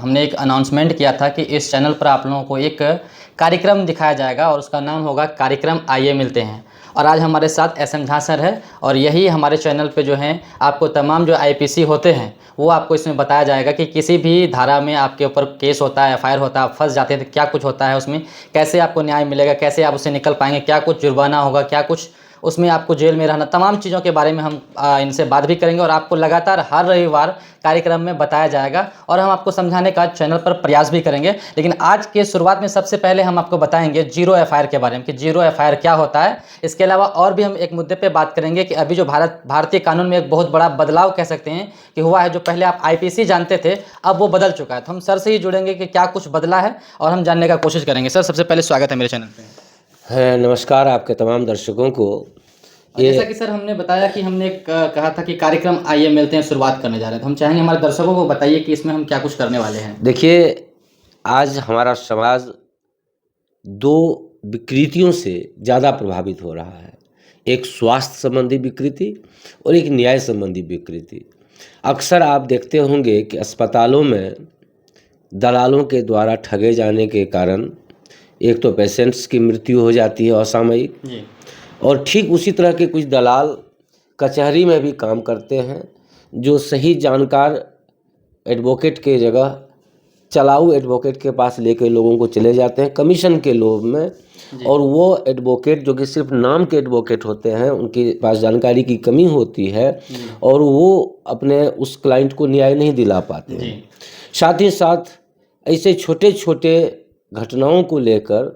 हमने एक अनाउंसमेंट किया था कि इस चैनल पर आप लोगों को एक कार्यक्रम दिखाया जाएगा और उसका नाम होगा कार्यक्रम आइए मिलते हैं। और आज हमारे साथ एसएम झा सर है और यही हमारे चैनल पे जो हैं आपको तमाम जो आईपीसी होते हैं वो आपको इसमें बताया जाएगा कि किसी भी धारा में आपके ऊपर केस होता है, एफआईआर होता है, आप फंस जाते हैं तो क्या कुछ होता है उसमें, कैसे आपको न्याय मिलेगा, कैसे आप उससे निकल पाएंगे, क्या कुछ जुर्माना होगा, क्या कुछ उसमें आपको जेल में रहना, तमाम चीज़ों के बारे में हम इनसे बात भी करेंगे और आपको लगातार हर रविवार कार्यक्रम में बताया जाएगा और हम आपको समझाने का चैनल पर प्रयास भी करेंगे। लेकिन आज के शुरुआत में सबसे पहले हम आपको बताएंगे जीरो एफआईआर के बारे में कि जीरो एफआईआर क्या होता है। इसके अलावा और भी हम एक मुद्दे पे बात करेंगे कि अभी जो भारतीय कानून में एक बहुत बड़ा बदलाव कह सकते हैं कि हुआ है। जो पहले आप आईपीसी जानते थे अब वो बदल चुका है। तो हम सर से ही जुड़ेंगे कि क्या कुछ बदला है और हम जानने का कोशिश करेंगे। सर सबसे पहले स्वागत है मेरे चैनल पर। है नमस्कार आपके तमाम दर्शकों को। जैसा कि सर हमने बताया कि हमने कहा था कि कार्यक्रम आइए मिलते हैं शुरुआत करने जा रहे हैं, तो हम चाहेंगे हमारे दर्शकों को बताइए कि इसमें हम क्या कुछ करने वाले हैं। देखिए, आज हमारा समाज दो विकृतियों से ज़्यादा प्रभावित हो रहा है, एक स्वास्थ्य संबंधी विकृति और एक न्याय संबंधी विकृति। अक्सर आप देखते होंगे कि अस्पतालों में दलालों के द्वारा ठगे जाने के कारण एक तो पेशेंट्स की मृत्यु हो जाती है असामयिक, और ठीक उसी तरह के कुछ दलाल कचहरी में भी काम करते हैं जो सही जानकार एडवोकेट के जगह चलाऊ एडवोकेट के पास लेकर लोगों को चले जाते हैं कमीशन के लोभ में। और वो एडवोकेट जो कि सिर्फ नाम के एडवोकेट होते हैं, उनके पास जानकारी की कमी होती है और वो अपने उस क्लाइंट को न्याय नहीं दिला पाते हैं। साथ ही साथ ऐसे छोटे छोटे घटनाओं को लेकर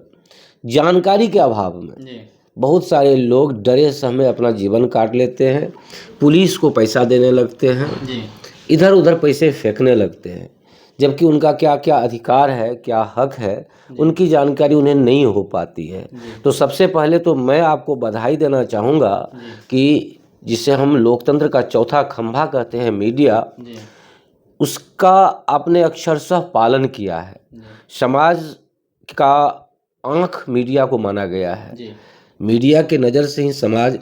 जानकारी के अभाव में बहुत सारे लोग डरे सहमे अपना जीवन काट लेते हैं, पुलिस को पैसा देने लगते हैं, इधर उधर पैसे फेंकने लगते हैं, जबकि उनका क्या क्या अधिकार है, क्या हक है, उनकी जानकारी उन्हें नहीं हो पाती है। तो सबसे पहले तो मैं आपको बधाई देना चाहूँगा कि जिसे हम लोकतंत्र का चौथा खंभा कहते हैं मीडिया, उसका आपने अक्षरशः पालन किया है। समाज का आँख मीडिया को माना गया है। मीडिया के नज़र से ही समाज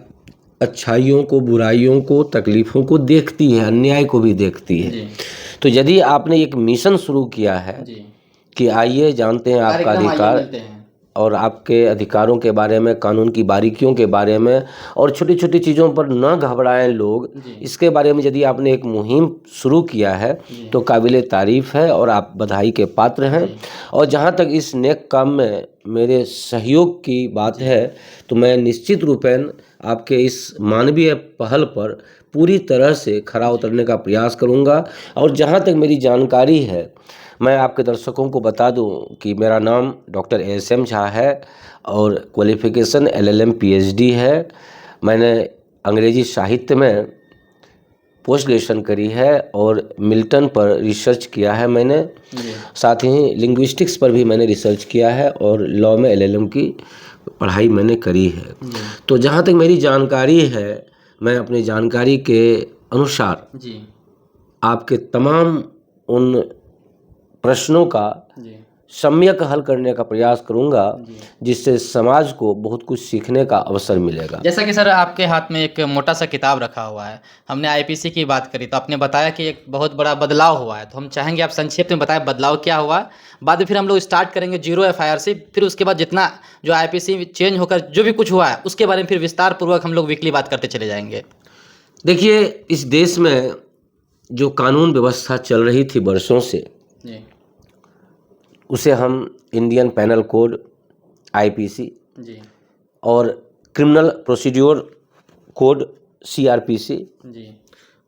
अच्छाइयों को, बुराइयों को, तकलीफ़ों को देखती है, अन्याय को भी देखती है। तो यदि आपने एक मिशन शुरू किया है कि आइए जानते हैं आपका अधिकार और आपके अधिकारों के बारे में, कानून की बारीकियों के बारे में, और छोटी छोटी चीज़ों पर न घबराएं लोग, इसके बारे में यदि आपने एक मुहिम शुरू किया है तो काबिले तारीफ़ है और आप बधाई के पात्र हैं। और जहाँ तक इस नेक काम में मेरे सहयोग की बात है तो मैं निश्चित रूपेण आपके इस मानवीय पहल पर पूरी तरह से खरा उतरने का प्रयास करूँगा। और जहाँ तक मेरी जानकारी है, मैं आपके दर्शकों को बता दूं कि मेरा नाम डॉक्टर एसएम झा है और क्वालिफ़िकेशन एलएलएम पीएचडी है। मैंने अंग्रेजी साहित्य में पोस्ट ग्रेजुएशन करी है और मिल्टन पर रिसर्च किया है मैंने, साथ ही लिंग्विस्टिक्स पर भी मैंने रिसर्च किया है और लॉ में एलएलएम की पढ़ाई मैंने करी है। तो जहाँ तक मेरी जानकारी है, मैं अपनी जानकारी के अनुसार आपके तमाम उन प्रश्नों का सम्यक हल करने का प्रयास करूंगा जिससे समाज को बहुत कुछ सीखने का अवसर मिलेगा। जैसा कि सर आपके हाथ में एक मोटा सा किताब रखा हुआ है, हमने आईपीसी की बात करी तो आपने बताया कि एक बहुत बड़ा बदलाव हुआ है, तो हम चाहेंगे आप संक्षेप में बताएं बदलाव क्या हुआ। बाद में फिर हम लोग स्टार्ट करेंगे जीरो एफआईआर से, फिर उसके बाद जितना जो आईपीसी चेंज होकर जो भी कुछ हुआ है उसके बारे में फिर विस्तार पूर्वक हम लोग वीकली बात करते चले जाएंगे। देखिए, इस देश में जो कानून व्यवस्था चल रही थी वर्षों से, उसे हम इंडियन पैनल कोड आईपीसी और क्रिमिनल प्रोसीड्योर कोड सीआरपीसी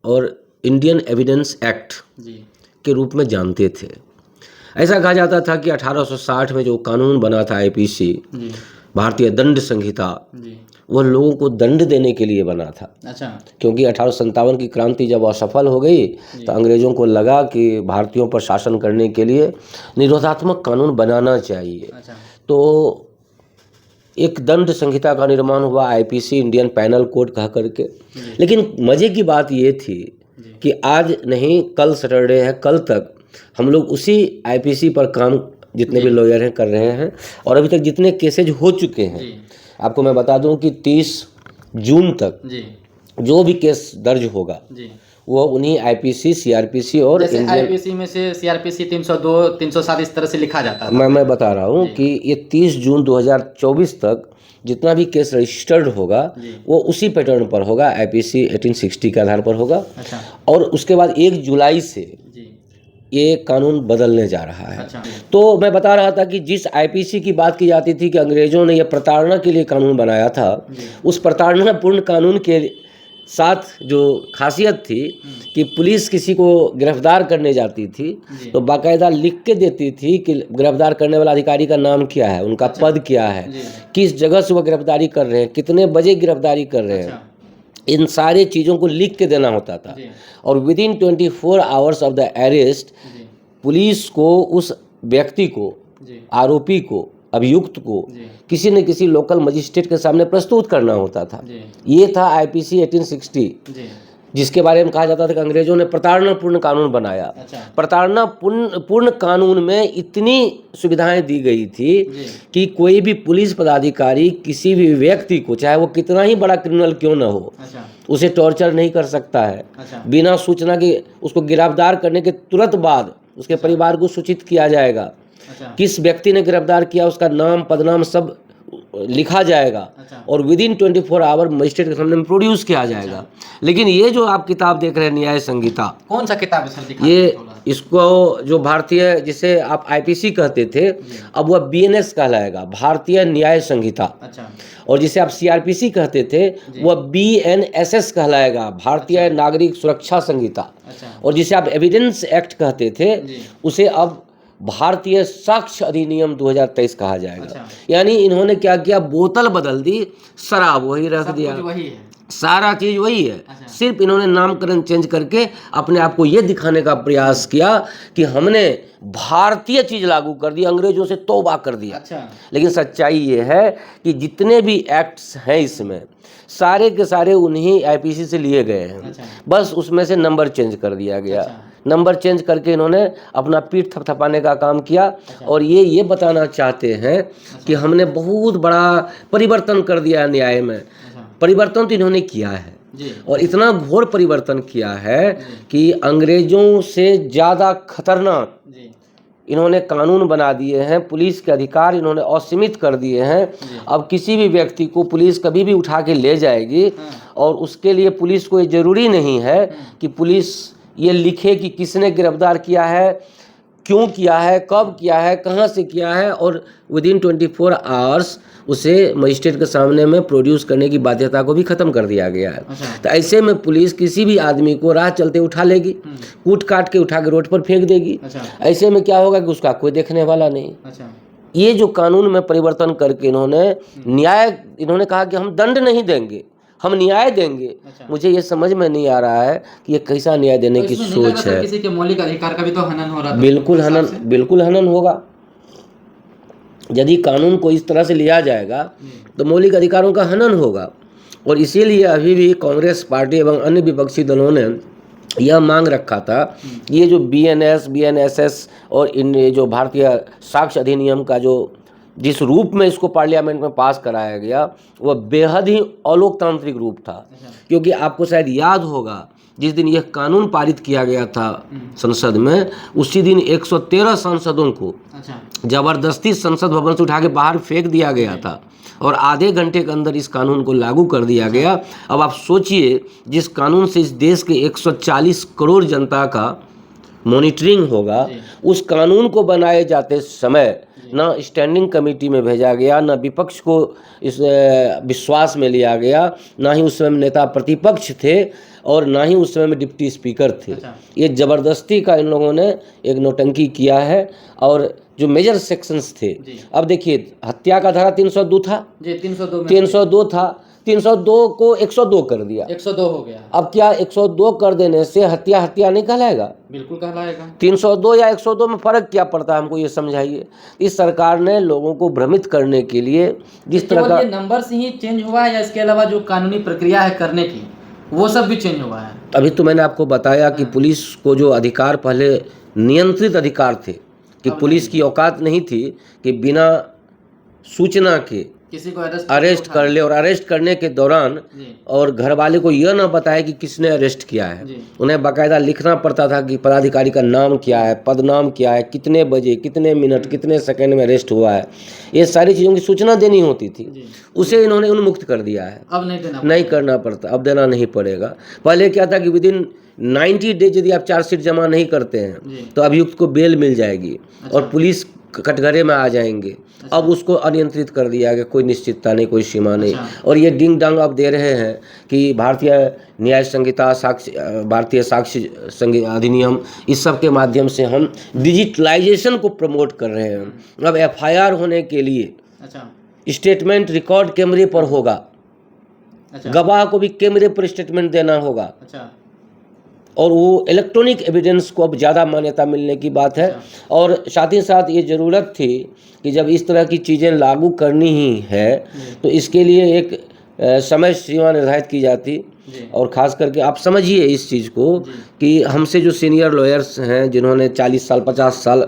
और इंडियन एविडेंस एक्ट के रूप में जानते थे। ऐसा कहा जाता था कि 1860 में जो कानून बना था आईपीसी, भारतीय दंड संहिता, वह लोगों को दंड देने के लिए बना था। अच्छा। क्योंकि 1857 की क्रांति जब असफल हो गई तो अंग्रेज़ों को लगा कि भारतीयों पर शासन करने के लिए निरोधात्मक कानून बनाना चाहिए। अच्छा। तो एक दंड संहिता का निर्माण हुआ, आईपीसी, इंडियन पैनल कोड कह करके। लेकिन मज़े की बात ये थी कि आज नहीं, कल सैटरडे है, कल तक हम लोग उसी आईपीसी पर काम जितने भी लॉयर हैं कर रहे हैं और अभी तक जितने केसेज हो चुके हैं, आपको मैं बता दूं कि 30 जून तक जो भी केस दर्ज होगा वो उन्हीं आईपीसी, सीआरपीसी और जैसे इंडियन, आईपीसी में से सीआरपीसी 302 307 इस तरह से लिखा जाता था। मैं बता रहा हूँ कि ये 30 जून 2024 तक जितना भी केस रजिस्टर्ड होगा वो उसी पैटर्न पर होगा, आईपीसी 1860 के आधार पर होगा। अच्छा। और उसके बाद 1 जुलाई से ये कानून बदलने जा रहा है। अच्छा। तो मैं बता रहा था कि जिस आईपीसी की बात की जाती थी कि अंग्रेजों ने यह प्रताड़ना के लिए कानून बनाया था, उस प्रताड़नापूर्ण कानून के साथ जो खासियत थी कि पुलिस किसी को गिरफ्तार करने जाती थी तो बाकायदा लिख के देती थी कि गिरफ्तार करने वाला अधिकारी का नाम क्या है, उनका पद क्या है, किस जगह से वह गिरफ्तारी कर रहे हैं, कितने बजे गिरफ्तारी कर रहे हैं, इन सारे चीज़ों को लिख के देना होता था। और within 24 hours of the arrest police को उस व्यक्ति को, आरोपी को, अभियुक्त को किसी न किसी लोकल मजिस्ट्रेट के सामने प्रस्तुत करना होता था। ये था आईपीसी 1860, जिसके बारे में कहा जाता था कि अंग्रेजों ने प्रताड़नापूर्ण कानून बनाया। अच्छा। प्रताड़नापूर्ण कानून में इतनी सुविधाएं दी गई थी कि कोई भी पुलिस पदाधिकारी किसी भी व्यक्ति को, चाहे वो कितना ही बड़ा क्रिमिनल क्यों न हो, उसे टॉर्चर नहीं कर सकता है। बिना सूचना के उसको गिरफ्तार करने के तुरंत बाद उसके परिवार को सूचित किया जाएगा। किस व्यक्ति ने गिरफ्तार किया उसका नाम, पदनाम सब लिखा जाएगा और विदिन 24 आवर मजिस्ट्रेट के सामने में प्रोड्यूस किया जाएगा। लेकिन ये जो आप किताब देख रहे हैं न्याय संहिता, कौन सा किताब है सर? ये इसको जो भारतीय, जिसे आप आईपीसी कहते थे, अब वह बीएनएस कहलाएगा, भारतीय न्याय संहिता। और जिसे आप सीआरपीसी कहते थे वह बीएनएसएस कहलाएगा, भारतीय नागरिक सुरक्षा संहिता। और जिसे आप एविडेंस एक्ट कहते थे उसे अब भारतीय साक्ष्य अधिनियम 2023 कहा जाएगा। यानी इन्होंने क्या किया, बोतल बदल दी, शराब वही रख दिया, वही है, सारा चीज वही है। सिर्फ इन्होंने नामकरण चेंज करके अपने आप को ये दिखाने का प्रयास किया कि हमने भारतीय चीज लागू कर दी, अंग्रेजों से तौबा कर दिया। लेकिन सच्चाई ये है कि जितने भी एक्ट्स हैं इसमें सारे के सारे उन्हीं आईपीसी से लिए गए हैं। बस उसमें से नंबर चेंज कर दिया गया। नंबर चेंज करके इन्होंने अपना पीठ थपथपाने का काम किया। और ये बताना चाहते हैं कि हमने बहुत बड़ा परिवर्तन कर दिया न्याय में। परिवर्तन तो इन्होंने किया है और इतना घोर परिवर्तन किया है कि अंग्रेजों से ज़्यादा खतरनाक इन्होंने कानून बना दिए हैं। पुलिस के अधिकार इन्होंने असीमित कर दिए हैं। अब किसी भी व्यक्ति को पुलिस कभी भी उठा के ले जाएगी और उसके लिए पुलिस को ये ज़रूरी नहीं है कि पुलिस ये लिखे कि किसने गिरफ्तार किया है, क्यों किया है, कब किया है, कहाँ से किया है, और विदिन 24 आवर्स उसे मजिस्ट्रेट के सामने में प्रोड्यूस करने की बाध्यता को भी ख़त्म कर दिया गया है। तो ऐसे में पुलिस किसी भी आदमी को राह चलते उठा लेगी, कूट काट के उठा के रोड पर फेंक देगी। ऐसे में क्या होगा कि उसका कोई देखने वाला नहीं। ये जो कानून में परिवर्तन करके इन्होंने कहा कि हम दंड नहीं देंगे, हम न्याय देंगे। मुझे ये समझ में नहीं आ रहा है कि ये कैसा न्याय देने की सोच है। किसी के मौलिक अधिकार का भी तो हनन हो रहा है। बिल्कुल हनन होगा। यदि कानून को इस तरह से लिया जाएगा तो मौलिक अधिकारों का हनन होगा। और इसीलिए अभी भी कांग्रेस पार्टी एवं अन्य विपक्षी दलों ने यह मांग रखा था, ये जो बीएनएस, बीएनएसएस और इन जो भारतीय साक्ष्य अधिनियम का जो जिस रूप में इसको पार्लियामेंट में पास कराया गया वह बेहद ही अलोकतांत्रिक रूप था। क्योंकि आपको शायद याद होगा जिस दिन यह कानून पारित किया गया था संसद में, उसी दिन 113 सांसदों को जबरदस्ती संसद भवन से उठा के बाहर फेंक दिया गया था और आधे घंटे के अंदर इस कानून को लागू कर दिया गया। अब आप सोचिए, जिस कानून से इस देश के 140 करोड़ जनता का मॉनिटरिंग होगा, उस कानून को बनाए जाते समय ना स्टैंडिंग कमेटी में भेजा गया, ना विपक्ष को इस विश्वास में लिया गया, ना ही उस समय नेता प्रतिपक्ष थे और ना ही उस समय में डिप्टी स्पीकर थे। ये ज़बरदस्ती का इन लोगों ने एक नौटंकी किया है। और जो मेजर सेक्शंस थे, अब देखिए हत्या का धारा 302 था जी, 302 था, 302 को 102 कर दिया, 102 हो गया। अब क्या 102 कर देने से हत्या नहीं कहलाएगा? बिल्कुल कहलाएगा। 302 या 102 में फर्क क्या पड़ता है, हमको ये समझाइए। इस सरकार ने लोगों को भ्रमित करने के लिए जिस तरह का नंबर से ही चेंज हुआ है या इसके अलावा जो कानूनी प्रक्रिया है करने की वो सब भी चेंज हुआ है? अभी तो मैंने आपको बताया कि पुलिस को जो अधिकार पहले नियंत्रित अधिकार थे कि पुलिस की औकात नहीं थी कि बिना सूचना के किसी को अरेस्ट कर ले और अरेस्ट करने के दौरान जी और घर वाले को यह ना बताए कि किसने अरेस्ट किया है। जी उन्हें बाकायदा लिखना पड़ता था कि पदाधिकारी का नाम क्या है, पदनाम क्या है, कितने बजे, कितने मिनट, कितने सेकंड में अरेस्ट हुआ है, ये सारी चीज़ों की सूचना देनी होती थी। जी। उसे इन्होंने उन्मुक्त कर दिया है, अब नहीं देना नहीं करना पड़ता, अब देना नहीं पड़ेगा। पहले क्या था कि विदिन 90 डेज यदि आप चार्जशीट जमा नहीं करते हैं जी तो अभियुक्त को बेल मिल जाएगी और पुलिस कटघरे में आ जाएंगे। अब उसको अनियंत्रित कर दिया गया, कोई निश्चितता नहीं, कोई सीमा नहीं। और ये डिंग डंग अब दे रहे हैं कि भारतीय न्याय संहिता, भारतीय साक्ष्य अधिनियम, इस सब के माध्यम से हम डिजिटलाइजेशन को प्रमोट कर रहे हैं। अब एफआईआर होने के लिए अच्छा स्टेटमेंट रिकॉर्ड कैमरे पर होगा, अच्छा गवाह को भी कैमरे पर स्टेटमेंट देना होगा, अच्छा और वो इलेक्ट्रॉनिक एविडेंस को अब ज़्यादा मान्यता मिलने की बात है। और साथ ही साथ ये ज़रूरत थी कि जब इस तरह की चीज़ें लागू करनी ही है तो इसके लिए एक समय सीमा निर्धारित की जाती। और ख़ास करके आप समझिए इस चीज़ को कि हमसे जो सीनियर लॉयर्स हैं जिन्होंने 40 साल 50 साल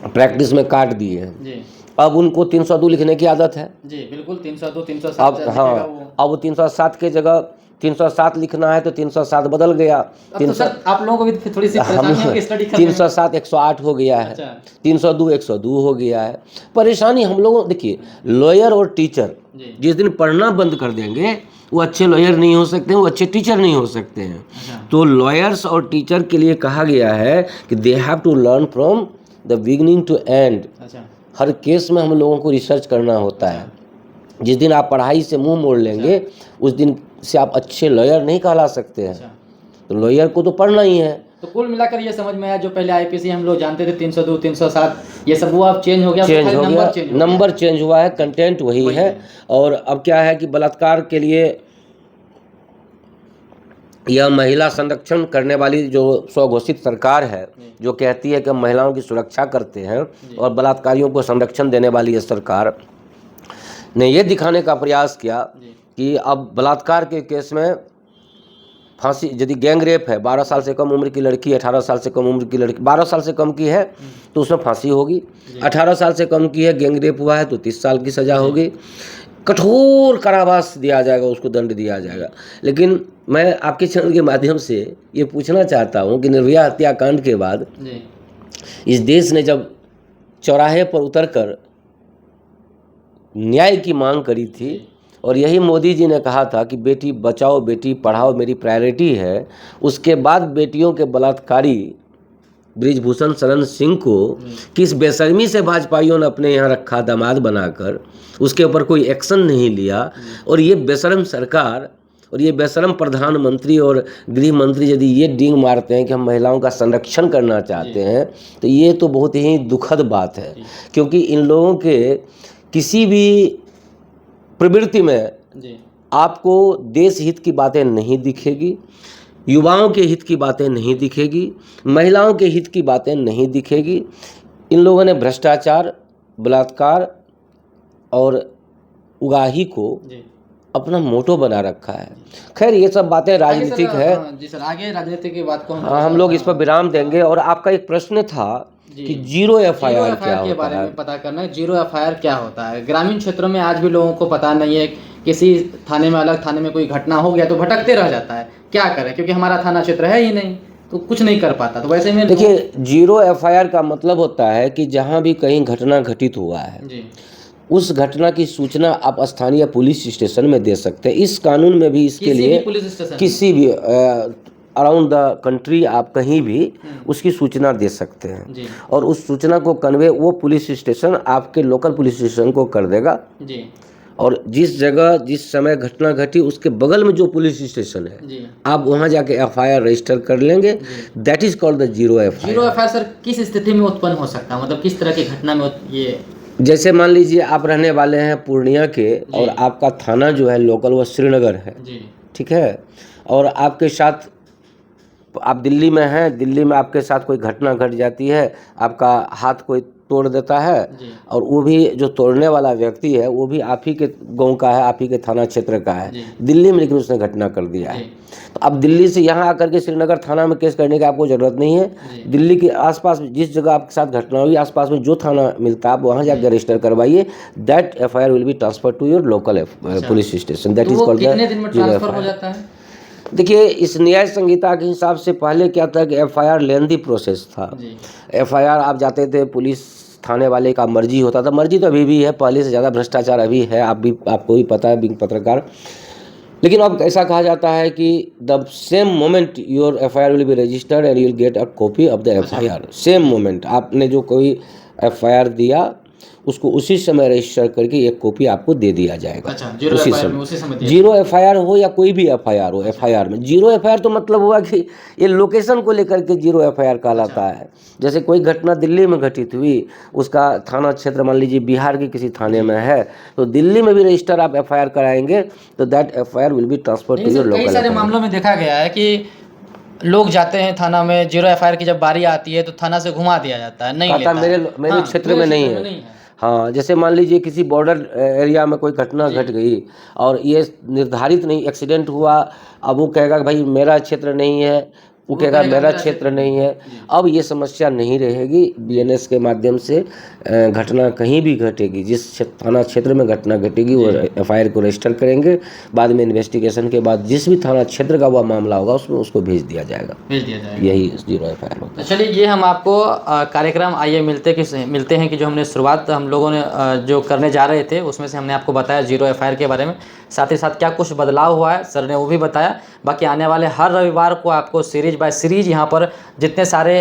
प्रैक्टिस में काट दिए हैं, अब उनको 302 लिखने की आदत है। जी बिल्कुल 302 307 अब हाँ, अब वो 307 के जगह 307 लिखना है तो 307 बदल गया। तो सर आप लोगों को भी थोड़ी सी परेशानी होगी स्टडी करने में। 307 108 हो गया है। अच्छा। 302 102 हो गया है। परेशानी हम लोगों, देखिए लॉयर और टीचर जिस दिन पढ़ना बंद कर देंगे वो अच्छे लॉयर नहीं हो सकते हैं, वो अच्छे टीचर नहीं हो सकते हैं। अच्छा। तो लॉयर्स और टीचर के लिए कहा गया है कि they have to learn from the beginning to end. अच्छा। हर केस में हम लोगों को रिसर्च करना होता है। जिस दिन आप पढ़ाई से मुंह मोड़ लेंगे उस दिन से आप अच्छे लॉयर नहीं कहला सकते हैं। तो लॉयर को तो पढ़ना ही है। तो कुल मिलाकर ये समझ में आया जो पहले आईपीसी हम लोग जानते थे 302 307 ये सब वो अब चेंज हो गया, चेंज हो गया, नंबर चेंज हुआ है, कंटेंट वही है। और अब क्या है कि बलात्कार के लिए यह महिला संरक्षण करने वाली जो स्वघोषित सरकार है, जो कहती है कि हम महिलाओं की सुरक्षा करते हैं और बलात्कारियों को संरक्षण देने वाली यह सरकार ने यह दिखाने का प्रयास किया कि अब बलात्कार के केस में फांसी, यदि गैंग रेप है, 12 साल से कम उम्र की लड़की, 18 साल से कम उम्र की लड़की, 12 साल से कम की है तो उसमें फांसी होगी, 18 साल से कम की है, गैंग रेप हुआ है तो 30 साल की सज़ा होगी, कठोर कारावास दिया जाएगा, उसको दंड दिया जाएगा। लेकिन मैं आपके चैनल के माध्यम से ये पूछना चाहता हूँ कि निर्भया हत्याकांड के बाद इस देश ने जब चौराहे पर उतरकर न्याय की मांग करी थी और यही मोदी जी ने कहा था कि बेटी बचाओ बेटी पढ़ाओ मेरी प्रायोरिटी है, उसके बाद बेटियों के बलात्कारी बृजभूषण शरण सिंह को किस बेशर्मी से भाजपाइयों ने अपने यहाँ रखा दामाद बनाकर, उसके ऊपर कोई एक्शन नहीं लिया। और ये बेशर्म सरकार और ये बेशर्म प्रधानमंत्री और गृह मंत्री यदि ये डींग मारते हैं कि हम महिलाओं का संरक्षण करना चाहते हैं तो ये तो बहुत ही दुखद बात है। क्योंकि इन लोगों के किसी भी प्रवृत्ति में आपको देश हित की बातें नहीं दिखेगी, युवाओं के हित की बातें नहीं दिखेगी, महिलाओं के हित की बातें नहीं दिखेगी। इन लोगों ने भ्रष्टाचार, बलात्कार और उगाही को अपना मोटो बना रखा है। खैर ये सब बातें राजनीतिक है। जी सर, आगे राजनीति की बात को हम लोग इस पर विराम देंगे। और आपका एक प्रश्न था कि जीरो एफआईआर क्या होता है, बारे में पता करना है। जीरो एफआईआर क्या होता है? ग्रामीण क्षेत्रों में आज भी लोगों को पता नहीं है। किसी थाने में, अलग थाने में कोई घटना हो गया तो भटकते रह जाता है, क्या करें, क्योंकि हमारा थाना क्षेत्र है ही नहीं तो कुछ नहीं कर पाता। तो वैसे में देखिए, जीरो एफआईआर का मतलब होता है कि जहां भी कहीं घटना घटित हुआ है उस घटना की सूचना आप स्थानीय पुलिस स्टेशन में दे सकते हैं। इस कानून में भी इसके लिए किसी भी अराउंड द कंट्री आप कहीं भी उसकी सूचना दे सकते हैं। और उस सूचना को कन्वे वो पुलिस स्टेशन आपके लोकल पुलिस स्टेशन को कर देगा। और जिस जगह जिस समय घटना घटी उसके बगल में जो पुलिस स्टेशन है आप वहां जाके एफआईआर रजिस्टर कर लेंगे। That is called the zero FIR. Zero FIR sir किस स्थिति में उत्पन्न हो सकता है, मतलब किस तरह की घटना में ये? जैसे मान लीजिए आप रहने वाले हैं पूर्णिया के और आपका थाना जो है लोकल वो श्रीनगर है, ठीक है, और आपके साथ आप दिल्ली में हैं, दिल्ली में आपके साथ कोई घटना घट जाती है, आपका हाथ कोई तोड़ देता है, जी। और वो भी जो तोड़ने वाला व्यक्ति है वो भी आप ही के गांव का है, आप ही के थाना क्षेत्र का है, जी। दिल्ली में, लेकिन उसने घटना कर दिया है। जी। तो अब दिल्ली से यहाँ आकर के श्रीनगर थाना में केस करने की आपको ज़रूरत नहीं है। जी। दिल्ली के आसपास जिस जगह आपके साथ घटना हुई, आसपास में जो थाना मिलता है आप वहाँ जाकर रजिस्टर करवाइए। That FIR will be transfer to your local police station. That तो इज वो कॉल्ड कितने दिन में जीरो ट्रांसफर हो FIR। जाता है? देखिए, इस न्याय संहिता के हिसाब से पहले क्या था कि FIR लेंदी प्रोसेस था। जी। FIR आप जाते थे, पुलिस थाने वाले का मर्जी होता था, मर्जी तो अभी भी है, पहले से ज़्यादा भ्रष्टाचार अभी है, आपको भी पता है बिंग पत्रकार। लेकिन अब ऐसा कहा जाता है कि the same moment your FIR will be registered and you will get a copy of the FIR। Same moment आपने जो कोई FIR दिया उसको उसी समय रजिस्टर करके एक कॉपी आपको दे दिया जाएगा। अच्छा, जीरो उसी FIR में समय उसी समय दिया जीरो FIR हो या कोई भी FIR हो, FIR में जीरो FIR तो मतलब हुआ कि ये लोकेशन को लेकर के जीरो FIR कहलाता है। जैसे कोई घटना दिल्ली में घटित हुई, उसका थाना क्षेत्र मान लीजिए बिहार के किसी थाने में है, तो दिल्ली में भी रजिस्टर आप FIR कराएंगे तो that FIR will be transfer to your कई लोकल सारे FIR। मामलों में देखा गया है कि लोग जाते हैं थाना में, जीरो FIR की जब बारी आती है तो थाना से घुमा दिया जाता है, नहीं कहता लेता है। मेरे हाँ, क्षेत्र मेरे में नहीं क्षेत्र में है। नहीं है। हाँ, जैसे मान लीजिए किसी बॉर्डर एरिया में कोई घटना जी। घट गई और ये निर्धारित नहीं, एक्सीडेंट हुआ, अब वो कहेगा कि भाई मेरा क्षेत्र नहीं है, वो कहेगा मेरा क्षेत्र नहीं है। जी। अब ये समस्या नहीं रहेगी। BNS के माध्यम से घटना कहीं भी घटेगी, जिस थाना क्षेत्र में घटना घटेगी वो FIR को रजिस्टर करेंगे, बाद में इन्वेस्टिगेशन के बाद जिस भी थाना क्षेत्र का वह मामला होगा उसमें उसको भेज दिया जाएगा। यही जीरो FIR होता है। तो चलिए, ये हम आपको कार्यक्रम आइए मिलते हैं कि जो हमने शुरुआत हम लोगों ने जो करने जा रहे थे उसमें से हमने आपको बताया जीरो FIR के बारे में, साथ ही साथ क्या कुछ बदलाव हुआ है सर ने वो भी बताया। बाकी आने वाले हर रविवार को आपको सीरीज बाय सीरीज यहाँ पर जितने सारे,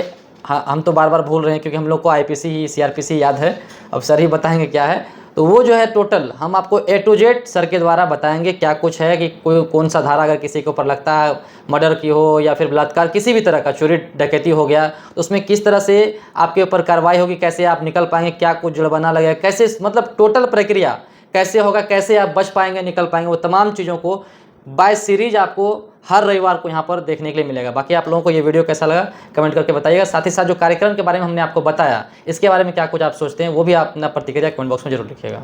हाँ हम तो बार बार भूल रहे हैं क्योंकि हम लोग को IPC CRPC याद है, अब सर ही बताएंगे क्या है। तो वो जो है टोटल हम आपको A to Z सर के द्वारा बताएंगे क्या कुछ है, कि कोई कौन सा धारा अगर किसी के ऊपर लगता है, मर्डर की हो या फिर बलात्कार, किसी भी तरह का चोरी डकैती हो गया तो उसमें किस तरह से आपके ऊपर कार्रवाई होगी, कैसे आप निकल पाएंगे, क्या कुछ जुर्माना लगेगा, कैसे मतलब टोटल प्रक्रिया कैसे होगा, कैसे आप बच पाएंगे, निकल पाएंगे, वो तमाम चीज़ों को बाय सीरीज आपको हर रविवार को यहाँ पर देखने के लिए मिलेगा। बाकी आप लोगों को ये वीडियो कैसा लगा कमेंट करके बताइएगा। साथ ही साथ जो कार्यक्रम के बारे में हमने आपको बताया इसके बारे में क्या कुछ आप सोचते हैं वो भी आप अपना प्रतिक्रिया कमेंट बॉक्स में जरूर लिखिएगा।